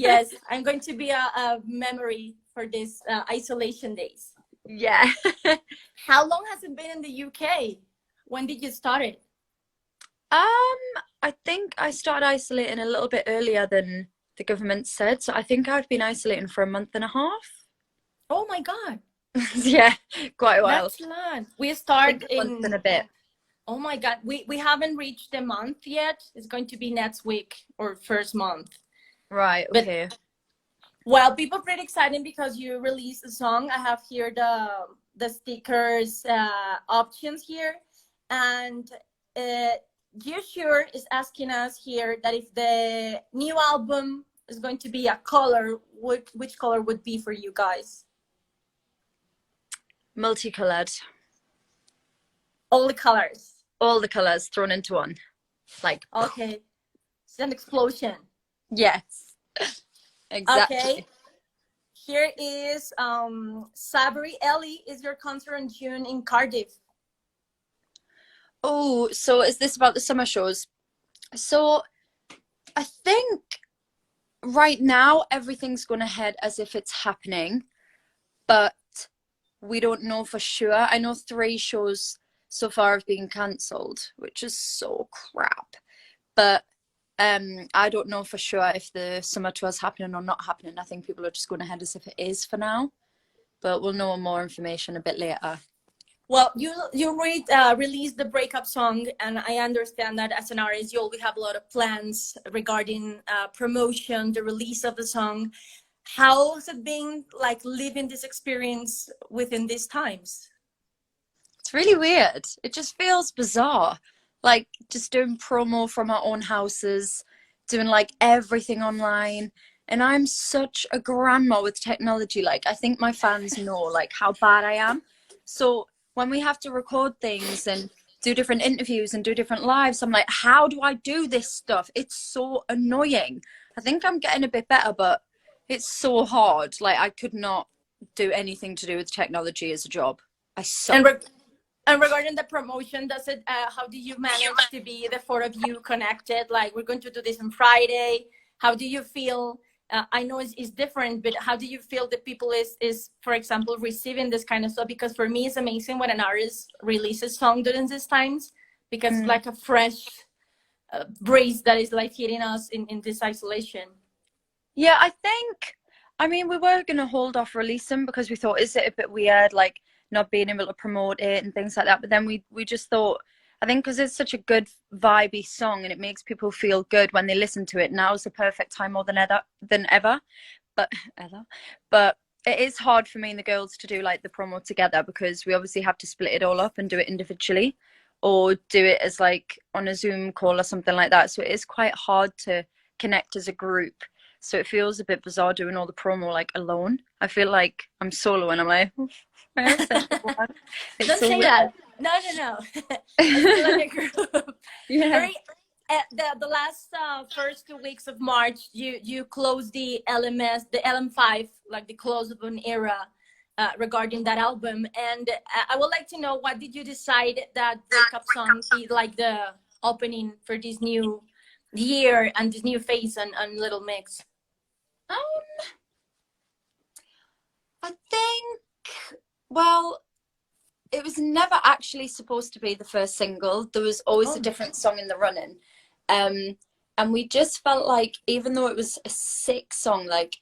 Yes, I'm going to be a memory for this isolation days. Yeah. How long has it been in the UK? When did you start it? I think I started isolating a little bit earlier than the government said. So I think I've been isolating for a month and a half. Oh my God, Yeah, quite a while. that's long. We I start think a month and in, a bit. oh my God, we haven't reached the month yet. It's going to be next week or first month. Right, But okay. well, people pretty excited because you released a song. I have here the stickers options here, and uh, you sure is asking us here that if the new album is going to be a color, which color would be for you guys? Multicolored. All the colors. All the colours thrown into one. Like, Okay, it's an explosion. yes, Okay, exactly. here is Sabri Ellie is your concert in June in Cardiff. Oh, so is this about the summer shows? So I think right now everything's going ahead as if it's happening, but we don't know for sure. I know 3 shows so far have been cancelled, which is so crap. But I don't know for sure if the summer tour is happening or not happening. I think people are just going ahead as if it is for now, but we'll know more information a bit later. Well, you released the breakup song, and I understand that as an artist, you always have a lot of plans regarding promotion, the release of the song. How has it been like living this experience within these times? It's really weird. It just feels bizarre. Like just doing promo from our own houses, doing like everything online. And I'm such a grandma with technology. Like I think my fans know like how bad I am. So when we have to record things and do different interviews and do different lives, I'm like, how do I do this stuff? It's so annoying. I think I'm getting a bit better, but it's so hard. Like I could not do anything to do with technology as a job. I suck. And regarding the promotion, does it? How do you manage to be the 4 of you connected? Like we're going to do this on Friday. How do you feel? I know it's different, but how do you feel that people is for example receiving this kind of stuff? Because for me, it's amazing when an artist releases song during these times because it's like a fresh breeze that is like hitting us in this isolation. Yeah, I mean, we were going to hold off releasing because we thought, is it a bit weird, like not being able to promote it and things like that? But then we just thought, I think because it's such a good vibey song and it makes people feel good when they listen to it, now's the perfect time more than ever. But but it is hard for me and the girls to do like the promo together because we obviously have to split it all up and do it individually or do it as like on a Zoom call or something like that. So it is quite hard to connect as a group. So it feels a bit bizarre doing all the promo like alone. I feel like I'm solo and I'm like, where is everyone? It's Don't so say weird. that. No. I'm still in a group. Yeah. Very. The last first 2 weeks of March, you closed the LMS, the LM5, like the close of an era regarding that album. And I would like to know, what did you decide that breakup song be like the opening for this new year and this new phase and Little Mix? Um, I think, well, it was never actually supposed to be the first single. There was always a Oh, different song in the running. Um, and we just felt like, even though it was a sick song, like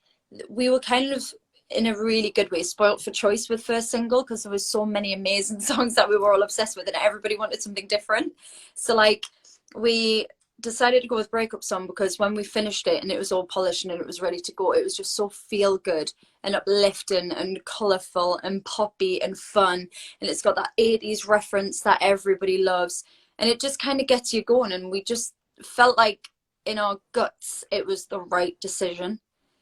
we were kind of in a really good way spoilt for choice with first single because there was so many amazing songs that we were all obsessed with and everybody wanted something different. So like we decided to go with breakup song because when we finished it and it was all polished and it was ready to go, it was just so feel good and uplifting and colourful and poppy and fun, and it's got that 80s reference that everybody loves, and it just kind of gets you going, and we just felt like in our guts it was the right decision.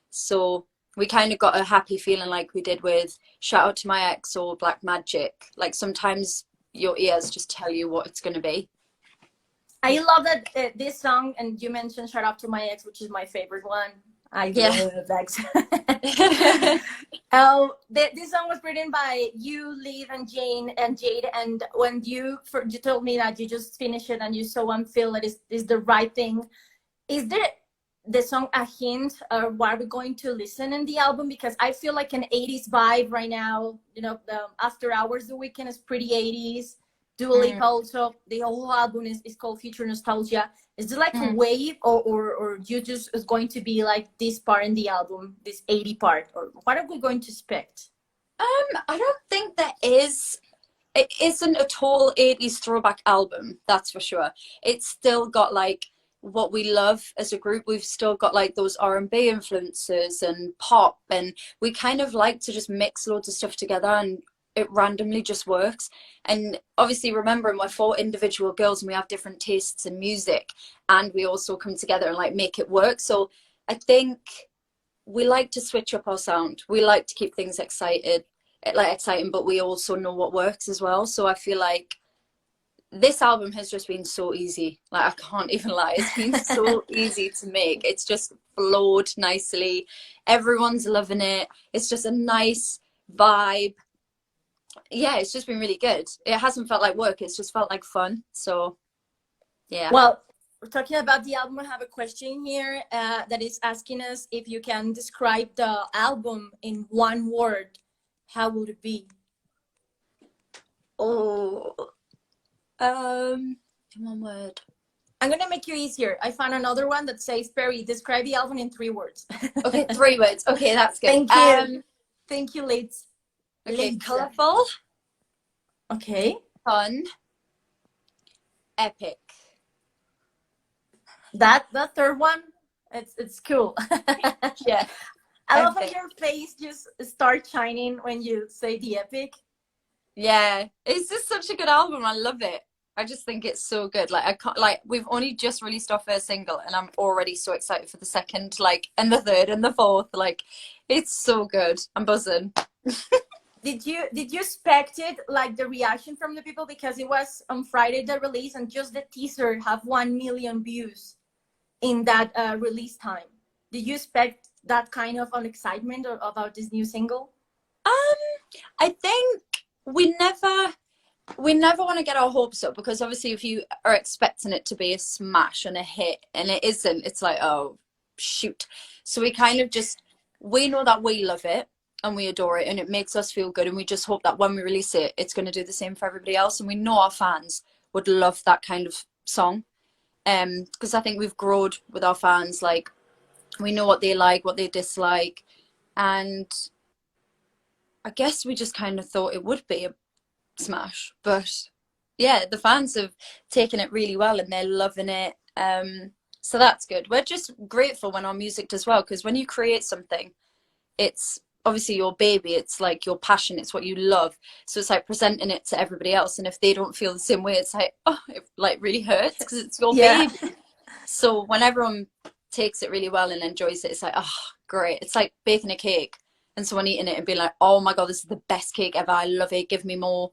So we kind of got a happy feeling like we did with Shout Out to My Ex or Black Magic. Like sometimes your ears just tell you what it's going to be. I love that this song, and you mentioned "Shout Out to My Ex," which is my favorite one. I love Ex. This song was written by you, Liv, and Jade. And when you told me that you just finished it and you saw and feel it is the right thing, is there the song a hint of what we're going to listen in the album? Because I feel like an 80s vibe right now. You know, the After Hours, The Weekend is pretty 80s. Dua Lipa also, the whole album is called Future Nostalgia. Is it like a wave, or you just is going to be like this part in the album, this 80 part, or what are we going to expect? I don't think there is. It isn't a total 80s throwback album, that's for sure. It's still got like what we love as a group. We've still got like those R&B influences and pop, and we kind of like to just mix loads of stuff together, and it randomly just works. And obviously, remembering we're four individual girls and we have different tastes in music, and we also come together and like make it work. So I think we like to switch up our sound. We like to keep things exciting, but we also know what works as well. So I feel like this album has just been so easy. Like, I can't even lie, it's been so easy to make. It's just flowed nicely. Everyone's loving it. It's just a nice vibe. Yeah, it's just been really good. It hasn't felt like work, it's just felt like fun. So yeah. Well, we're talking about the album. I have a question here that is asking us if you can describe the album in one word. How would it be? Oh, in one word. I'm gonna make you easier. I found another one that says, Perrie, describe the album in 3 words. Okay, 3 words. Okay, that's good. Thank you. Thank you, Liz. Okay, colourful. Okay. Fun. Epic. That third one, it's cool. Yeah. I love how your face just starts shining when you say the epic. Yeah, it's just such a good album. I love it. I just think it's so good. Like, I can't, like, we've only just released our first single and I'm already so excited for the second, like, and the third and the fourth. Like, it's so good. I'm buzzing. Did you expect it, like the reaction from the people? Because it was on Friday the release, and just the teaser have 1 million views in that release time. Did you expect that kind of an excitement about this new single? I think we never want to get our hopes up, because obviously if you are expecting it to be a smash and a hit and it isn't, it's like, oh shoot. So we kind of just, we know that we love it and we adore it and it makes us feel good, and we just hope that when we release it, it's going to do the same for everybody else. And we know our fans would love that kind of song, because I think we've grown with our fans. Like, we know what they like, what they dislike, and I guess we just kind of thought it would be a smash. But yeah, the fans have taken it really well and they're loving it, so that's good. We're just grateful when our music does well, because when you create something, it's obviously your baby, it's like your passion, it's what you love. So it's like presenting it to everybody else, and if they don't feel the same way, it's like, oh, it like really hurts because it's your baby. So when everyone takes it really well and enjoys it, it's like, oh great. It's like baking a cake and someone eating it and being like, oh my god, this is the best cake ever, I love it, give me more.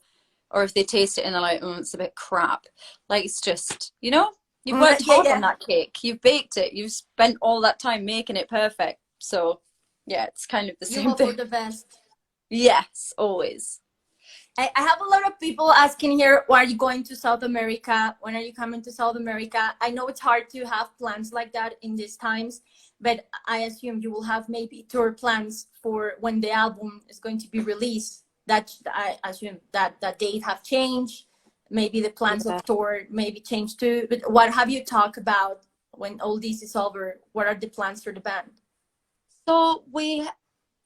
Or if they taste it and they're like, oh, it's a bit crap. Like, it's just, you know, you've worked hard on that cake, you've baked it, you've spent all that time making it perfect. So yeah, it's kind of the same thing. You hope for the best. Yes, always. I have a lot of people asking here, why are you going to South America? When are you coming to South America? I know it's hard to have plans like that in these times, but I assume you will have maybe tour plans for when the album is going to be released. That I assume that the date have changed. Maybe the plans of tour maybe changed too. But what have you talked about when all this is over? What are the plans for the band? So we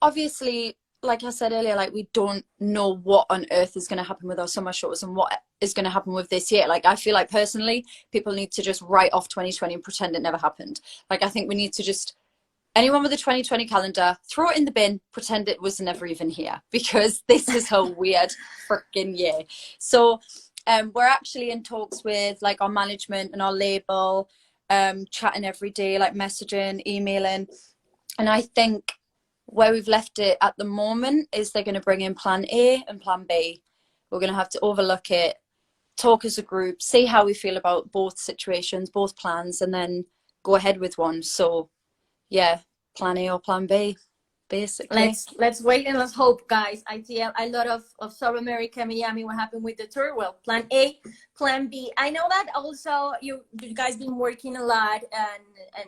obviously, like I said earlier, like, we don't know what on earth is going to happen with our summer shows and what is going to happen with this year. Like, I feel like personally, people need to just write off 2020 and pretend it never happened. Like, I think we need to just, anyone with a 2020 calendar, throw it in the bin, pretend it was never even here, because this is a weird freaking year. So we're actually in talks with like our management and our label, chatting every day, like messaging, emailing. And I think where we've left it at the moment is they're going to bring in plan A and plan B. We're going to have to overlook it, talk as a group, see how we feel about both situations, both plans, and then go ahead with one. So yeah, plan A or plan B. basically. Let's wait and let's hope, guys. I see a lot of South America, Miami. What happened with the tour? Well, plan A, plan B. I know that also you guys been working a lot,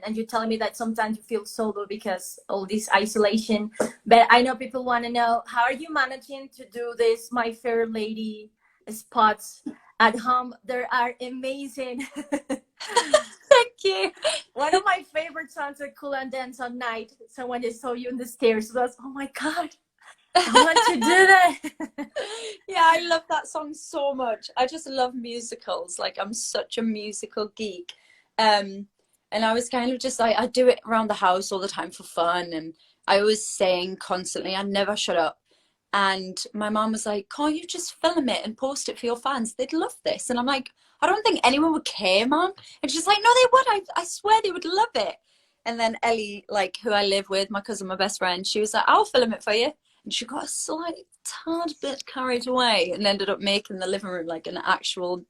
and you're telling me that sometimes you feel solo because all this isolation. But I know people want to know, how are you managing to do this, My Fair Lady spots at home? They are amazing. Thank you. One of my favorite songs are Cool and Dance on Night. So when they saw you in the stairs, it was, oh my God, I want to do that. Yeah, I love that song so much. I just love musicals. Like, I'm such a musical geek. And I was kind of just like, I do it around the house all the time for fun. And I always sing constantly. I never shut up. And my mom was like, can't you just film it and post it for your fans? They'd love this. And I'm like, I don't think anyone would care, Mom. And she's like, no, they would. I swear they would love it. And then Ellie, like, who I live with, my cousin, my best friend, she was like, I'll film it for you. And she got a slight tad bit carried away and ended up making the living room like an actual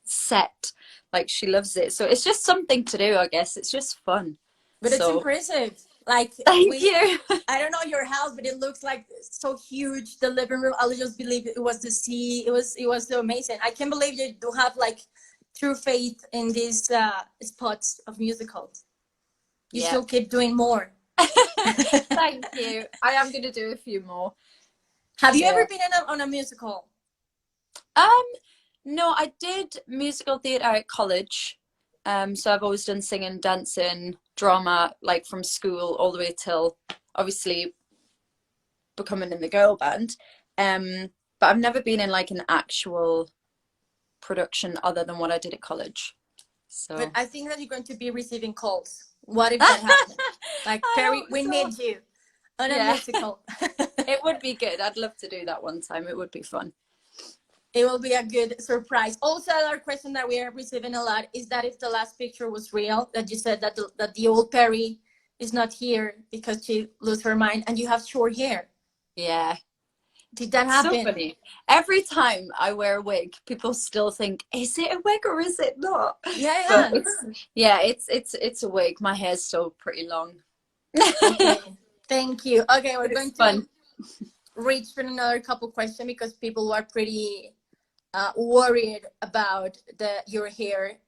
set. Like, she loves it. So it's just something to do, I guess. It's just fun. But it's impressive. Like, thank you. I don't know your house, but it looks like so huge. The living room, I'll just believe it was the sea. It was so amazing. I can't believe you do have like true faith in these spots of musicals. You still keep doing more. Thank you. I am going to do a few more. Have you ever been on a musical? No, I did musical theatre at college. So I've always done singing, dancing, drama, like from school all the way till obviously becoming in the girl band. But I've never been in like an actual production other than what I did at college. So but I think that you're going to be receiving calls. What if that happens? Like, Perrie, we need you on a musical. It would be good. I'd love to do that one time. It would be fun. It will be a good surprise. Also, another question that we are receiving a lot is that if the last picture was real, that you said that the old Perrie is not here because she lost her mind, and you have short hair. Yeah. Did that happen? So funny. Every time I wear a wig, people still think, is it a wig or is it not? Yeah. It's a wig. My hair's still pretty long. Okay. Thank you. Okay, we're going to reach for another couple questions because people are pretty worried about your hair.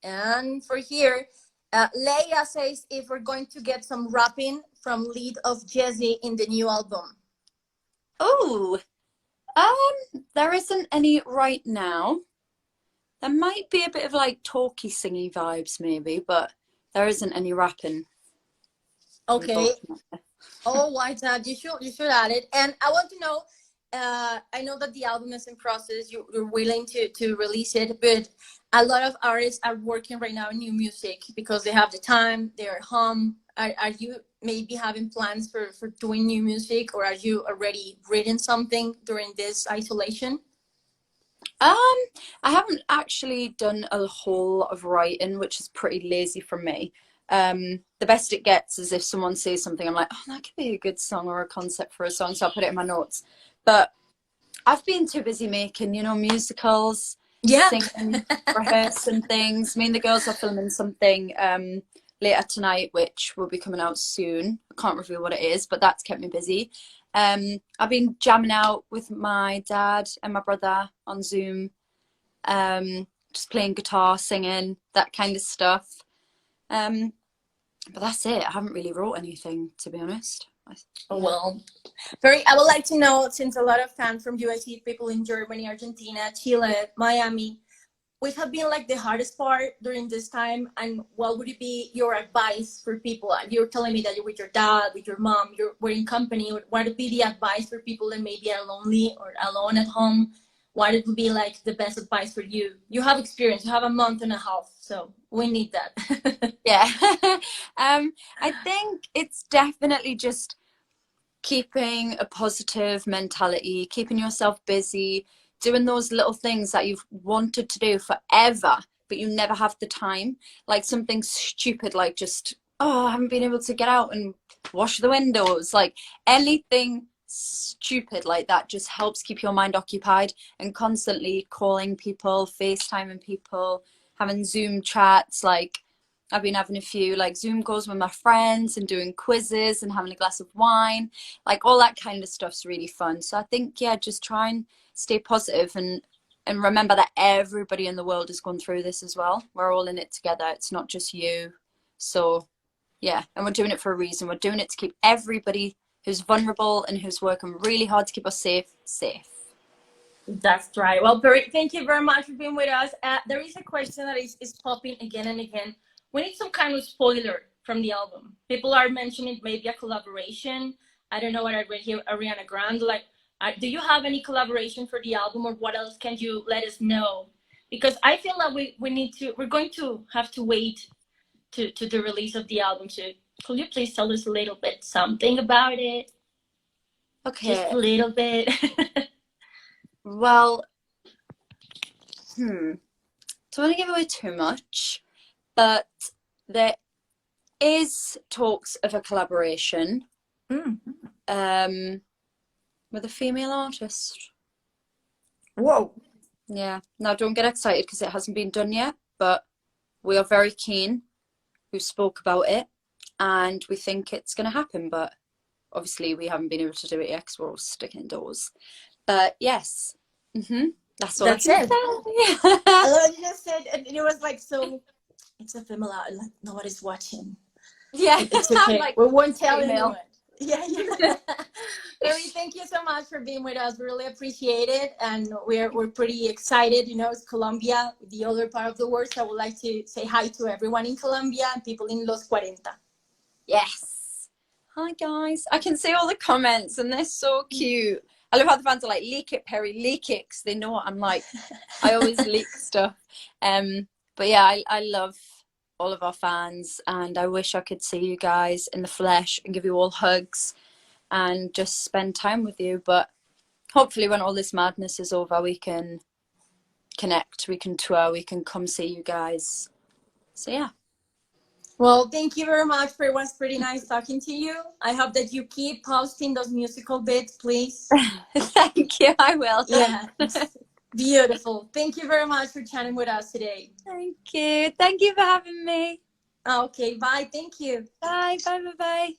And for here, Leia says if we're going to get some rapping from lead of Jessie in the new album. Oh, there isn't any right now. There might be a bit of like talky singy vibes maybe, but there isn't any rapping. Okay. Oh, why not? You should add it. And I want to know, I know that the album is in process. You're willing to release it, but a lot of artists are working right now in new music because they have the time, they're home. Are you maybe having plans for doing new music, or are you already written something during this isolation? I haven't actually done a whole lot of writing, which is pretty lazy from me. The best it gets is if someone says something, I'm like, oh, that could be a good song or a concept for a song, so I'll put it in my notes. But I've been too busy making, musicals, singing, rehearsing things. Me and the girls are filming something later tonight, which will be coming out soon. I can't reveal what it is, but that's kept me busy. I've been jamming out with my dad and my brother on Zoom, just playing guitar, singing, that kind of stuff. But that's it. I haven't really wrote anything, to be honest. Well, Perrie, I would like to know, since a lot of fans from USA, people in Germany, Argentina, Chile, Miami, which have been like the hardest part during this time, and what would it be your advice for people? You're telling me that you're with your dad, with your mom, we're in company. What would be the advice for people that maybe are lonely or alone at home? What would be like the best advice for you? You have experience. You have a month and a half, so we need that. Yeah. I think it's definitely just keeping a positive mentality, keeping yourself busy, doing those little things that you've wanted to do forever, but you never have the time. Like something stupid, like just, I haven't been able to get out and wash the windows. Like anything stupid like that just helps keep your mind occupied, and constantly calling people, FaceTiming people, having Zoom chats. Like, I've been having a few like Zoom calls with my friends and doing quizzes and having a glass of wine. Like all that kind of stuff's really fun. So I think, yeah, just try and stay positive and remember that everybody in the world has gone through this as well. We're all in it together. It's not just you. So yeah, and we're doing it for a reason. We're doing it to keep everybody who's vulnerable and who's working really hard to keep us safe. That's right. Well, Perrie, thank you very much for being with us. There is a question that is popping again and again. We need some kind of spoiler from the album. People are mentioning maybe a collaboration. I don't know what I read here, Ariana Grande. Like, do you have any collaboration for the album, or what else can you let us know? Because I feel that we're going to have to wait to the release of the album. So could you please tell us a little bit something about it? Okay. Just a little bit. Well, don't want to give away too much, but there is talks of a collaboration with a female artist. Whoa. Yeah. Now, don't get excited because it hasn't been done yet, but we are very keen. We spoke about it and we think it's going to happen, but obviously we haven't been able to do it yet because we're all stuck indoors. But yes, that's all. That's it. I love you just said, and it was like, so it's a female out, like nobody's watching. Yeah, it's okay. like, we won't tell anyone. Yeah. Perrie, thank you so much for being with us. We really appreciate it, and we're pretty excited. You know, it's Colombia, the other part of the world. So I would like to say hi to everyone in Colombia and people in Los 40. Yes. Hi guys. I can see all the comments, and they're so cute. I love how the fans are like, leak it, Perrie, leak it, because they know what I'm like. I always leak stuff. But yeah, I love all of our fans, and I wish I could see you guys in the flesh and give you all hugs and just spend time with you. But hopefully when all this madness is over, we can connect, we can tour, we can come see you guys. So yeah. Well, thank you very much. It was pretty nice talking to you. I hope that you keep posting those musical bits, please. Thank you. I will. Yeah. Beautiful. Thank you very much for chatting with us today. Thank you. Thank you for having me. Okay. Bye. Thank you. Bye. Bye. Bye. Bye.